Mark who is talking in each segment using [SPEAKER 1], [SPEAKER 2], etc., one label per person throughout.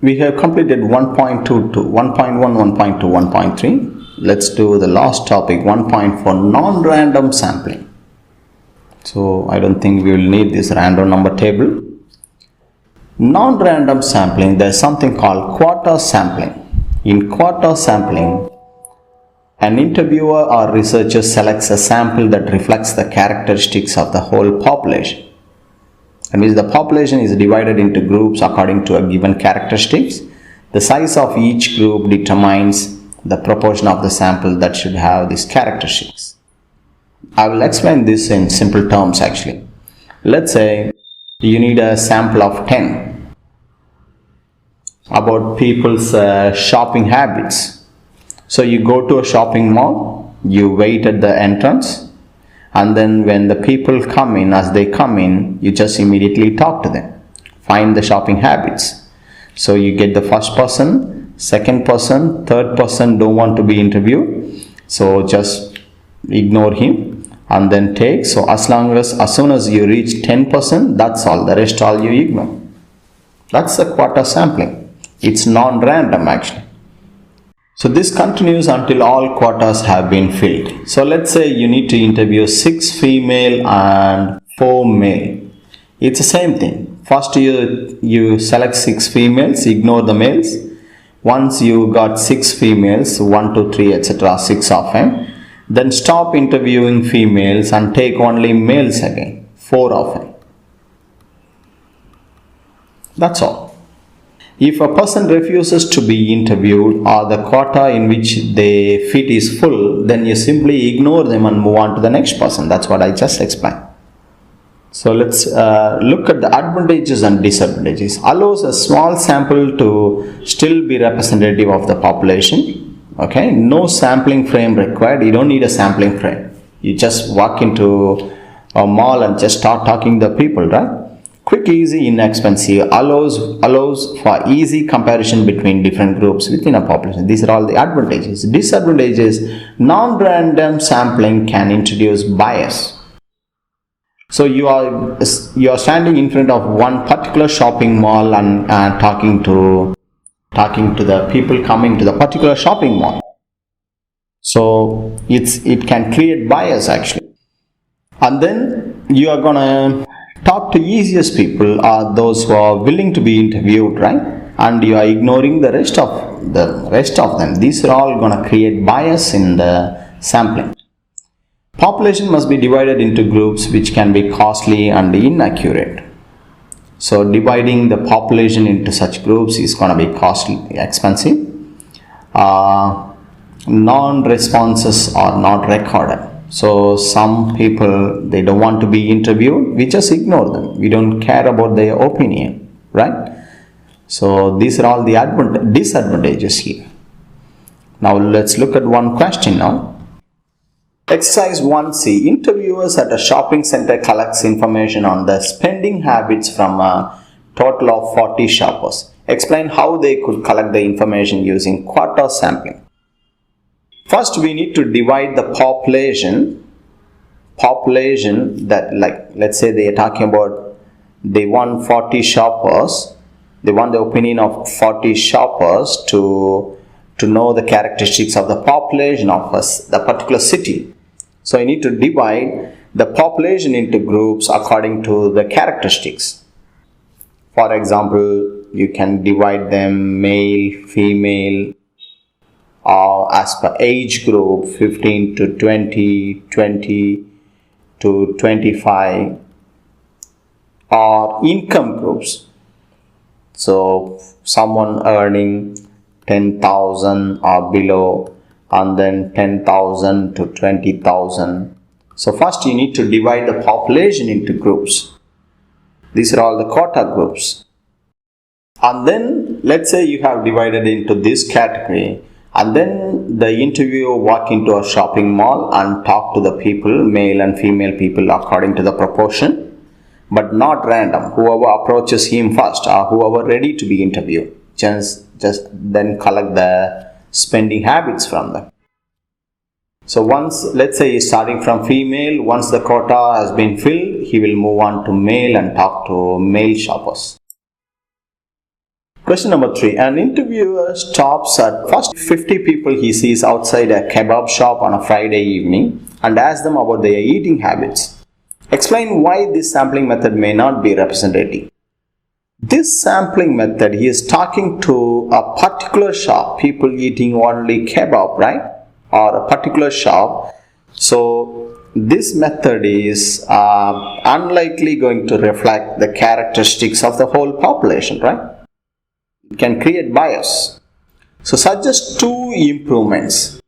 [SPEAKER 1] We have completed 1.2 to 1.1, 1.2, 1.3. Let's do the last topic, 1.4, non-random sampling. So I don't think we will need this random number table. Non-random sampling, there's something called quota sampling. In quota sampling, an interviewer or researcher selects a sample that reflects the characteristics of the whole population. That means the population is divided into groups according to a given characteristics. The size of each group determines the proportion of the sample that should have these characteristics. I will explain this in simple terms actually. Let's say you need a sample of 10 about people's shopping habits. So you go to a shopping mall, you wait at the entrance, and then when the people come in, as they come in, you just immediately talk to them. Find the shopping habits. So you get the first person, second person, third person don't want to be interviewed. So just ignore him and then take. So as soon as you reach 10%, that's all. The rest all you ignore. That's the quota sampling. It's non-random actually. So this continues until all quotas have been filled. So let's say you need to interview 6 female and 4 male. It's the same thing. First you select 6 females, ignore the males. Once you got 6 females, 1, 2, 3, etc., 6 of them, then stop interviewing females and take only males again, 4 of them. That's all. If a person refuses to be interviewed or the quota in which they fit is full, then you simply ignore them and move on to the next person. That's what I just explained. So let's look at the advantages and disadvantages. Allows a small sample to still be representative of the population. Okay, no sampling frame required. You don't need a sampling frame. You just walk into a mall and just start talking to the people, right? Quick, easy, inexpensive, allows for easy comparison between different groups within a population. These are all the advantages. Disadvantages, non-random sampling can introduce bias. So you are standing in front of one particular shopping mall and talking to the people coming to the particular shopping mall. So it can create bias actually. And then you are gonna talk to easiest people are those who are willing to be interviewed, right? And you are ignoring the rest of them. These are all going to create bias in the sampling. Population must be divided into groups, which can be costly and inaccurate. So dividing the population into such groups is going to be costly, expensive. Non-responses are not recorded. So some people, they don't want to be interviewed, we just ignore them. We don't care about their opinion, right? So these are all the disadvantages here. Now let's look at one question now. Exercise 1C, interviewers at a shopping center collects information on the spending habits from a total of 40 shoppers. Explain how they could collect the information using quota sampling. First, we need to divide the population that, like, let's say they are talking about, they want 40 shoppers, they want the opinion of 40 shoppers to know the characteristics of the population of the particular city. So you need to divide the population into groups according to the characteristics. For example, you can divide them male, female, as per age group, 15 to 20, 20 to 25, or income groups. So someone earning 10,000 or below, and then 10,000 to 20,000. So first you need to divide the population into groups. These are all the quota groups. And then let's say you have divided into this category, and then the interviewer walk into a shopping mall and talk to the people, male and female people, according to the proportion, but not random. Whoever approaches him first or whoever ready to be interviewed, just then collect the spending habits from them. So once, let's say he's starting from female, once the quota has been filled, he will move on to male and talk to male shoppers. Question number 3. An interviewer stops at first 50 people he sees outside a kebab shop on a Friday evening and asks them about their eating habits. Explain why this sampling method may not be representative. This sampling method, he is talking to a particular shop, people eating only kebab, right? Or a particular shop. So this method is unlikely going to reflect the characteristics of the whole population, right? It can create bias. So suggest 2 improvements.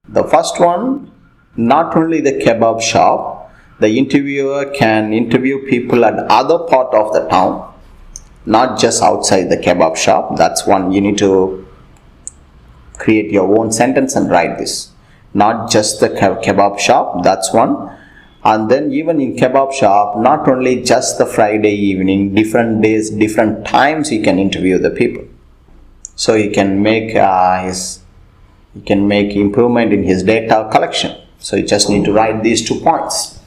[SPEAKER 1] The first one, not only the kebab shop, the interviewer can interview people at other part of the town, not just outside the kebab shop. That's one. You need to create your own sentence and write this. Not just the kebab shop, that's one. And then even in kebab shop, not only just the Friday evening, different days, different times he can interview the people. So he can make improvement in his data collection. So you just need to write these 2 points.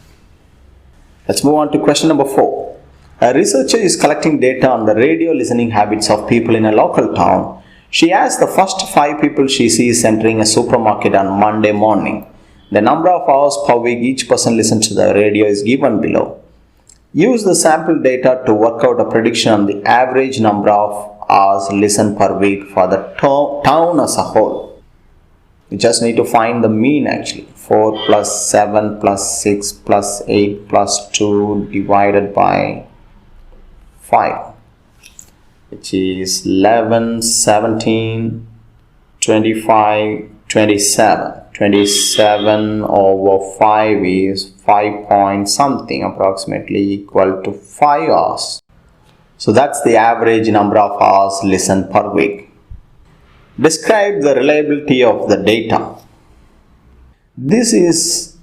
[SPEAKER 1] Let's move on to question number 4. A researcher is collecting data on the radio listening habits of people in a local town. She asks the first 5 people she sees entering a supermarket on Monday morning. The number of hours per week each person listens to the radio is given below. Use the sample data to work out a prediction on the average number of hours listened per week for the town as a whole. You just need to find the mean actually. 4 plus 7 plus 6 plus 8 plus 2 divided by 5, which is 11, 17, 25, 27. 27 over 5 is 5 point something, approximately equal to 5 hours. So that's the average number of hours listened per week. Describe the reliability of the data. This is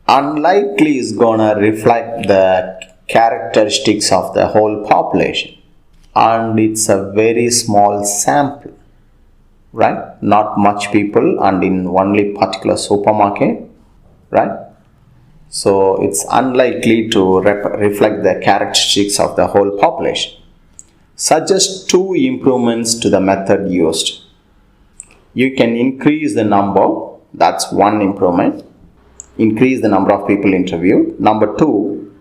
[SPEAKER 1] unlikely is gonna reflect the characteristics of the whole population, and it's a very small sample, right? Not much people and in only particular supermarket, right? So it's unlikely to reflect the characteristics of the whole population. Suggest 2 improvements to the method used. You can increase the number. That's one improvement. Increase the number of people interviewed. Number 2,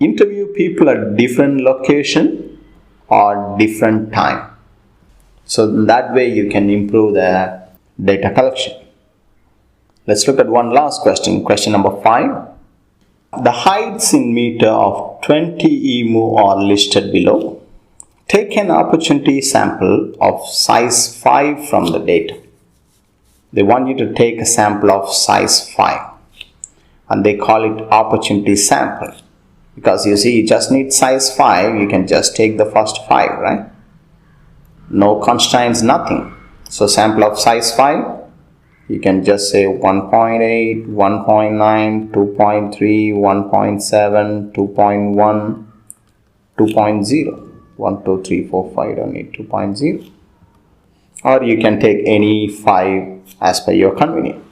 [SPEAKER 1] interview people at different location or different time. So that way you can improve the data collection. Let's look at one last question. Question number 5. The heights in meter of 20 emu are listed below. Take an opportunity sample of size 5 from the data. They want you to take a sample of size 5 and they call it opportunity sample, because you see you just need size 5. You can just take the first 5, right? No constraints, nothing. So sample of size 5, you can just say 1.8, 1.9, 2.3, 1.7, 2.1, 2.0. 1, 2, 3, 4, 5, don't need 2.0. Or you can take any 5 as per your convenience.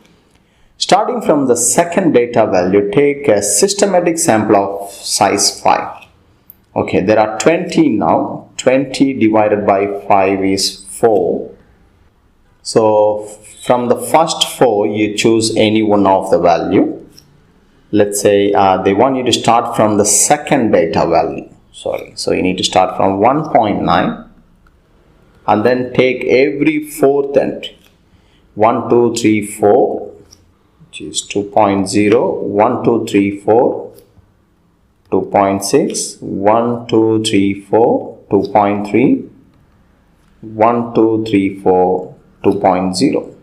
[SPEAKER 1] Starting from the second data value, take a systematic sample of size 5. Okay, there are 20 now. 20 divided by 5 is 4. So from the first 4, you choose any one of the value. Let's say they want you to start from the second data value. So you need to start from 1.9 and then take every 4th entry. 1, 2, 3, 4, which is 2.0, 1, 2, 3, 4, 2.6, 1, 2, 3, 4, 2.3, 1, 2, 3, 4, 2.0.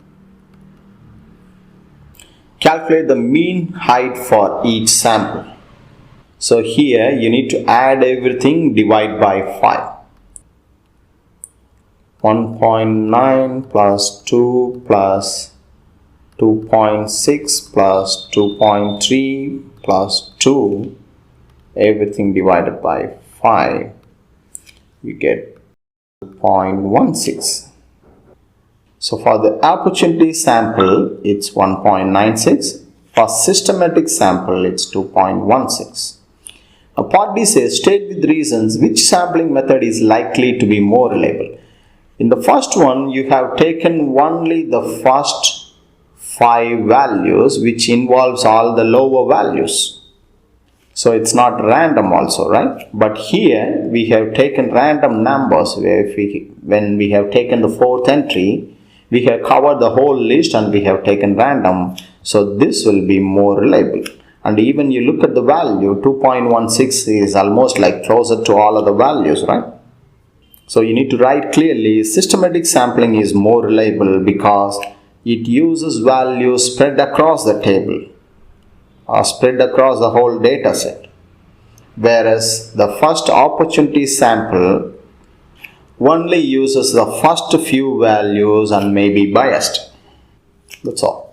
[SPEAKER 1] Calculate the mean height for each sample. So here you need to add everything, divide by 5. 1.9 plus 2 plus 2.6 plus 2.3 plus 2, everything divided by 5, you get 2.16. So for the opportunity sample, it's 1.96. For systematic sample, it's 2.16. Part D says, state with reasons which sampling method is likely to be more reliable. In the first one, you have taken only the first 5 values, which involves all the lower values. So it's not random also, right? But here we have taken random numbers. When we have taken the 4th entry, we have covered the whole list and we have taken random. So this will be more reliable. And even you look at the value, 2.16 is almost like closer to all other values, right? So you need to write clearly, systematic sampling is more reliable because it uses values spread across the table or spread across the whole data set. Whereas the first opportunity sample only uses the first few values and may be biased. That's all.